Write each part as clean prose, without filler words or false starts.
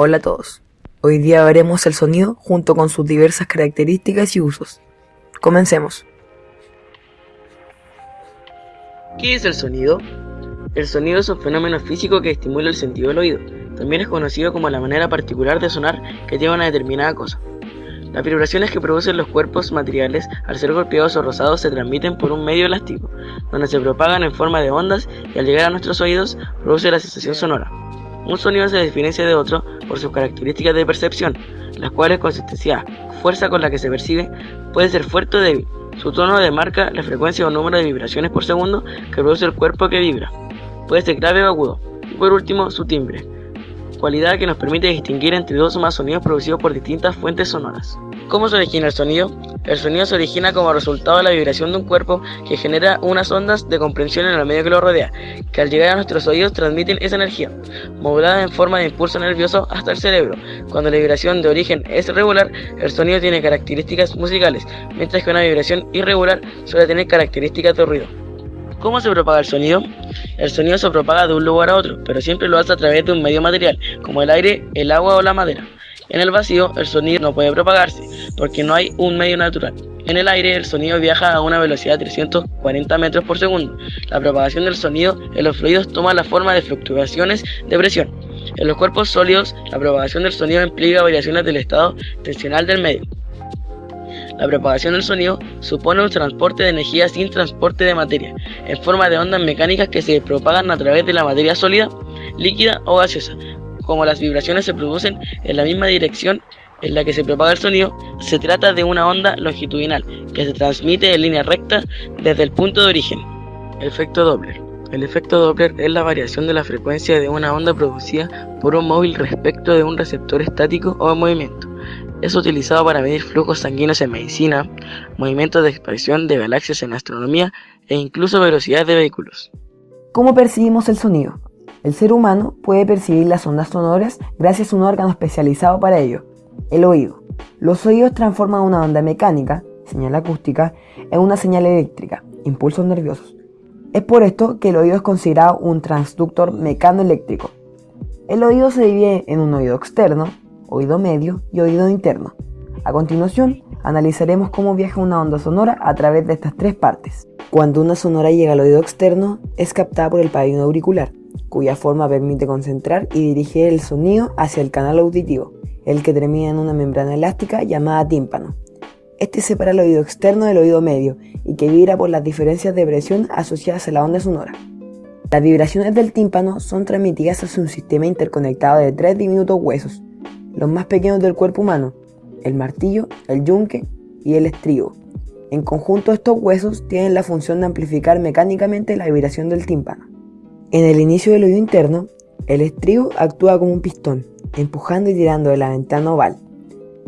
Hola a todos. Hoy día veremos el sonido junto con sus diversas características y usos. Comencemos. ¿Qué es el sonido? El sonido es un fenómeno físico que estimula el sentido del oído. También es conocido como la manera particular de sonar que lleva a una determinada cosa. Las vibraciones que producen los cuerpos materiales al ser golpeados o rozados se transmiten por un medio elástico, donde se propagan en forma de ondas y al llegar a nuestros oídos produce la sensación sonora. Un sonido se diferencia de otro por sus características de percepción, las cuales consistencia, fuerza con la que se percibe, puede ser fuerte o débil. Su tono demarca la frecuencia o número de vibraciones por segundo que produce el cuerpo que vibra. Puede ser grave o agudo. Y por último, su timbre, cualidad que nos permite distinguir entre dos o más sonidos producidos por distintas fuentes sonoras. ¿Cómo se origina el sonido? El sonido se origina como resultado de la vibración de un cuerpo que genera unas ondas de comprensión en el medio que lo rodea, que al llegar a nuestros oídos transmiten esa energía, modulada en forma de impulso nervioso hasta el cerebro. Cuando la vibración de origen es regular, el sonido tiene características musicales, mientras que una vibración irregular suele tener características de ruido. ¿Cómo se propaga el sonido? El sonido se propaga de un lugar a otro, pero siempre lo hace a través de un medio material, como el aire, el agua o la madera. En el vacío, el sonido no puede propagarse, porque no hay un medio natural. En el aire, el sonido viaja a una velocidad de 340 metros por segundo. La propagación del sonido en los fluidos toma la forma de fluctuaciones de presión. En los cuerpos sólidos, la propagación del sonido implica variaciones del estado tensional del medio. La propagación del sonido supone un transporte de energía sin transporte de materia, en forma de ondas mecánicas que se propagan a través de la materia sólida, líquida o gaseosa. Como las vibraciones se producen en la misma dirección en la que se propaga el sonido, se trata de una onda longitudinal que se transmite en línea recta desde el punto de origen. Efecto Doppler. El efecto Doppler es la variación de la frecuencia de una onda producida por un móvil respecto de un receptor estático o en movimiento. Es utilizado para medir flujos sanguíneos en medicina, movimientos de expansión de galaxias en astronomía e incluso velocidades de vehículos. ¿Cómo percibimos el sonido? El ser humano puede percibir las ondas sonoras gracias a un órgano especializado para ello, el oído. Los oídos transforman una onda mecánica, señal acústica, en una señal eléctrica, impulsos nerviosos. Es por esto que el oído es considerado un transductor mecanoeléctrico. El oído se divide en un oído externo, oído medio y oído interno. A continuación, analizaremos cómo viaja una onda sonora a través de estas tres partes. Cuando una sonora llega al oído externo, es captada por el pabellón auricular, cuya forma permite concentrar y dirigir el sonido hacia el canal auditivo, el que termina en una membrana elástica llamada tímpano. Este separa el oído externo del oído medio y que vibra por las diferencias de presión asociadas a la onda sonora. Las vibraciones del tímpano son transmitidas hacia un sistema interconectado de tres diminutos huesos, los más pequeños del cuerpo humano, el martillo, el yunque y el estribo. En conjunto, estos huesos tienen la función de amplificar mecánicamente la vibración del tímpano. En el inicio del oído interno, el estribo actúa como un pistón, empujando y tirando de la ventana oval,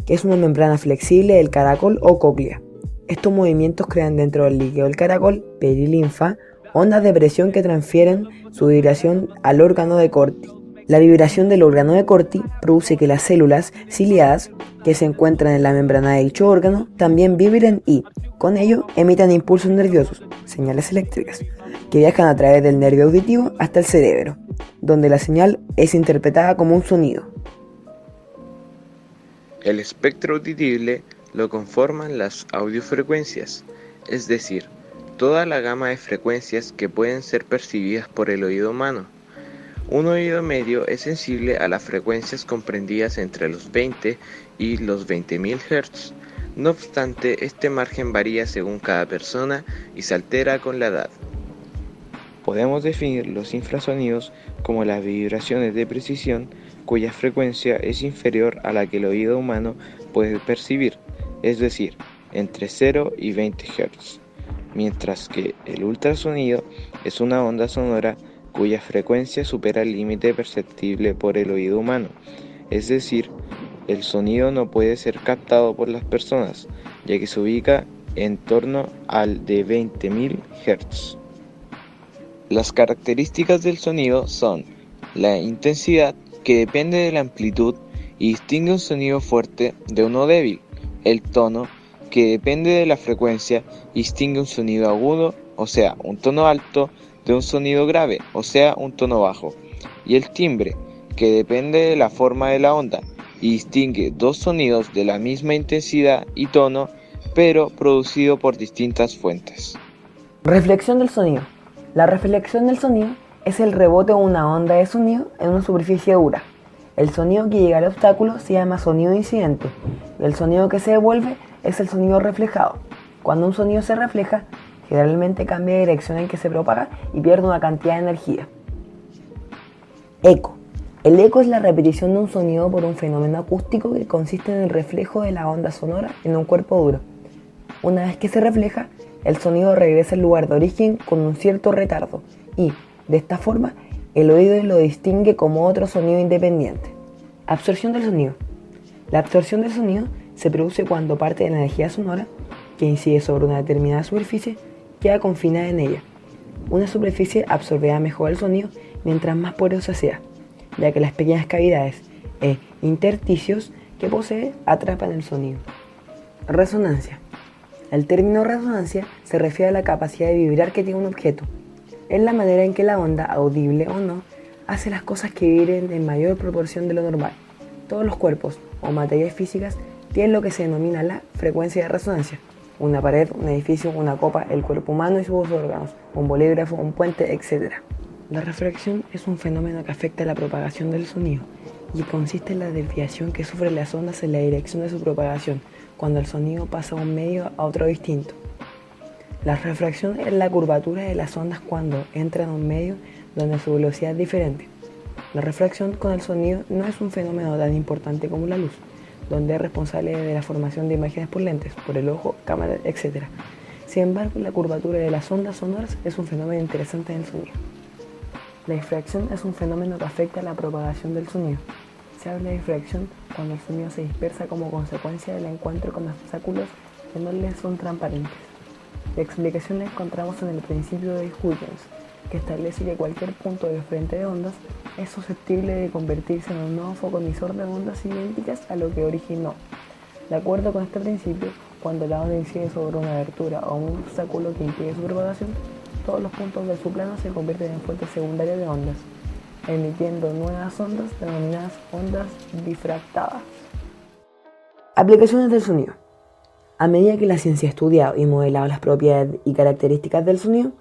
que es una membrana flexible del caracol o cóclea. Estos movimientos crean dentro del líquido del caracol, perilinfa, ondas de presión que transfieren su vibración al órgano de Corti. La vibración del órgano de Corti produce que las células ciliadas que se encuentran en la membrana de dicho órgano también vibren y, con ello, emitan impulsos nerviosos, señales eléctricas, que viajan a través del nervio auditivo hasta el cerebro, donde la señal es interpretada como un sonido. El espectro auditible lo conforman las audiofrecuencias, es decir, toda la gama de frecuencias que pueden ser percibidas por el oído humano. Un oído medio es sensible a las frecuencias comprendidas entre los 20 y los 20.000 Hz. No obstante, este margen varía según cada persona y se altera con la edad. Podemos definir los infrasonidos como las vibraciones de precisión cuya frecuencia es inferior a la que el oído humano puede percibir, es decir, entre 0 y 20 Hz, mientras que el ultrasonido es una onda sonora cuya frecuencia supera el límite perceptible por el oído humano, es decir, el sonido no puede ser captado por las personas, ya que se ubica en torno al de 20.000 Hz. Las características del sonido son la intensidad, que depende de la amplitud y distingue un sonido fuerte de uno débil, el tono, que depende de la frecuencia y distingue un sonido agudo, o sea, un tono alto, de un sonido grave, o sea, un tono bajo, y el timbre, que depende de la forma de la onda y distingue dos sonidos de la misma intensidad y tono, pero producido por distintas fuentes. Reflexión del sonido. La reflexión del sonido es el rebote de una onda de sonido en una superficie dura. El sonido que llega al obstáculo se llama sonido incidente. El sonido que se devuelve es el sonido reflejado. Cuando un sonido se refleja, generalmente cambia de dirección en que se propaga y pierde una cantidad de energía. Eco. El eco es la repetición de un sonido por un fenómeno acústico que consiste en el reflejo de la onda sonora en un cuerpo duro. Una vez que se refleja, el sonido regresa al lugar de origen con un cierto retardo y, de esta forma, el oído lo distingue como otro sonido independiente. Absorción del sonido. La absorción del sonido se produce cuando parte de la energía sonora, que incide sobre una determinada superficie, queda confinada en ella. Una superficie absorberá mejor el sonido mientras más porosa sea, ya que las pequeñas cavidades e intersticios que posee atrapan el sonido. Resonancia. El término resonancia se refiere a la capacidad de vibrar que tiene un objeto. Es la manera en que la onda, audible o no, hace las cosas que vibren en mayor proporción de lo normal. Todos los cuerpos o materias físicas tienen lo que se denomina la frecuencia de resonancia. Una pared, un edificio, una copa, el cuerpo humano y sus órganos, un bolígrafo, un puente, etc. La reflexión es un fenómeno que afecta la propagación del sonido y consiste en la desviación que sufren las ondas en la dirección de su propagación cuando el sonido pasa de un medio a otro distinto. La refracción es la curvatura de las ondas cuando entran a un medio donde su velocidad es diferente. La refracción con el sonido no es un fenómeno tan importante como la luz, donde es responsable de la formación de imágenes por lentes, por el ojo, cámara, etc. Sin embargo, la curvatura de las ondas sonoras es un fenómeno interesante en el sonido. La difracción es un fenómeno que afecta la propagación del sonido. Se habla de difracción cuando el sonido se dispersa como consecuencia del encuentro con obstáculos que no les son transparentes. La explicación la encontramos en el principio de Huygens, que establece que cualquier punto de frente de ondas es susceptible de convertirse en un nuevo foco emisor de ondas idénticas a lo que originó. De acuerdo con este principio, cuando la onda incide sobre una abertura o un obstáculo que impide su propagación, todos los puntos de su plano se convierten en fuentes secundarias de ondas, emitiendo nuevas ondas denominadas ondas difractadas. Aplicaciones del sonido. A medida que la ciencia ha estudiado y modelado las propiedades y características del sonido,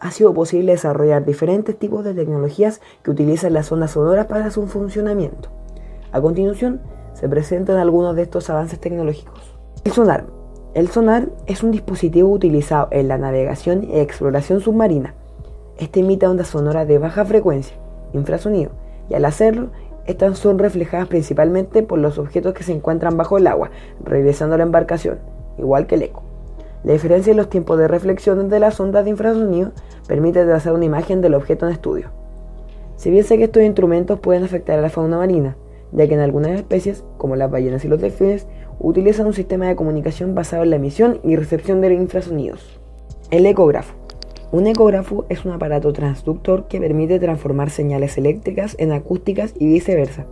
ha sido posible desarrollar diferentes tipos de tecnologías que utilizan las ondas sonoras para su funcionamiento. A continuación, se presentan algunos de estos avances tecnológicos. El sonar. El sonar es un dispositivo utilizado en la navegación y exploración submarina. Este emite ondas sonoras de baja frecuencia, infrasonido, y al hacerlo, estas son reflejadas principalmente por los objetos que se encuentran bajo el agua, regresando a la embarcación, igual que el eco. La diferencia en los tiempos de reflexión de las ondas de infrasonido permite trazar una imagen del objeto en estudio. Se piensa que estos instrumentos pueden afectar a la fauna marina, ya que en algunas especies, como las ballenas y los delfines, utilizan un sistema de comunicación basado en la emisión y recepción de infrasonidos. El ecógrafo. Un ecógrafo es un aparato transductor que permite transformar señales eléctricas en acústicas y viceversa.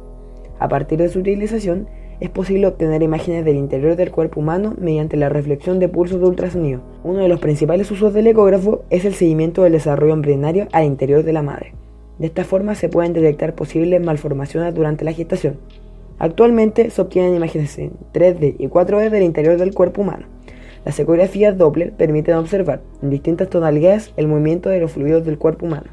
A partir de su utilización, es posible obtener imágenes del interior del cuerpo humano mediante la reflexión de pulsos de ultrasonido. Uno de los principales usos del ecógrafo es el seguimiento del desarrollo embrionario al interior de la madre. De esta forma se pueden detectar posibles malformaciones durante la gestación. Actualmente se obtienen imágenes en 3D y 4D del interior del cuerpo humano. Las ecografías Doppler permiten observar en distintas tonalidades el movimiento de los fluidos del cuerpo humano.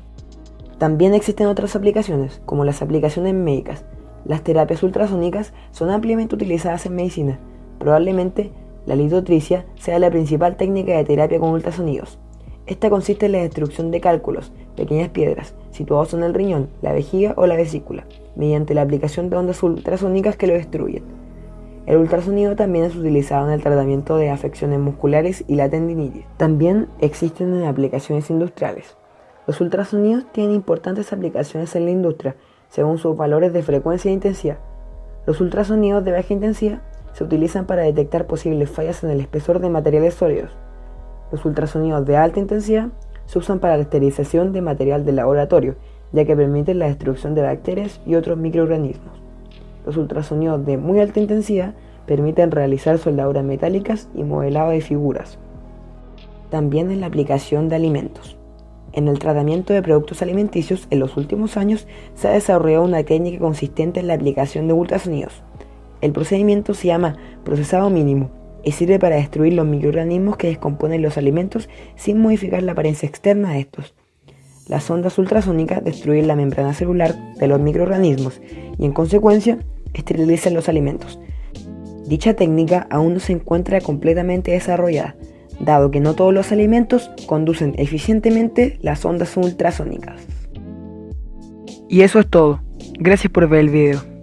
También existen otras aplicaciones, como las aplicaciones médicas. Las terapias ultrasónicas son ampliamente utilizadas en medicina. Probablemente la lithotripsia sea la principal técnica de terapia con ultrasonidos. Esta consiste en la destrucción de cálculos, pequeñas piedras, situados en el riñón, la vejiga o la vesícula, mediante la aplicación de ondas ultrasónicas que lo destruyen. El ultrasonido también es utilizado en el tratamiento de afecciones musculares y la tendinitis. También existen en aplicaciones industriales. Los ultrasonidos tienen importantes aplicaciones en la industria, según sus valores de frecuencia e intensidad. Los ultrasonidos de baja intensidad se utilizan para detectar posibles fallas en el espesor de materiales sólidos. Los ultrasonidos de alta intensidad se usan para la esterilización de material de laboratorio, ya que permiten la destrucción de bacterias y otros microorganismos. Los ultrasonidos de muy alta intensidad permiten realizar soldaduras metálicas y modelado de figuras. También en la aplicación de alimentos. En el tratamiento de productos alimenticios, en los últimos años se ha desarrollado una técnica consistente en la aplicación de ultrasonidos. El procedimiento se llama procesado mínimo y sirve para destruir los microorganismos que descomponen los alimentos sin modificar la apariencia externa de estos. Las ondas ultrasónicas destruyen la membrana celular de los microorganismos y en consecuencia esterilizan los alimentos. Dicha técnica aún no se encuentra completamente desarrollada, dado que no todos los alimentos conducen eficientemente las ondas ultrasónicas. Y eso es todo. Gracias por ver el video.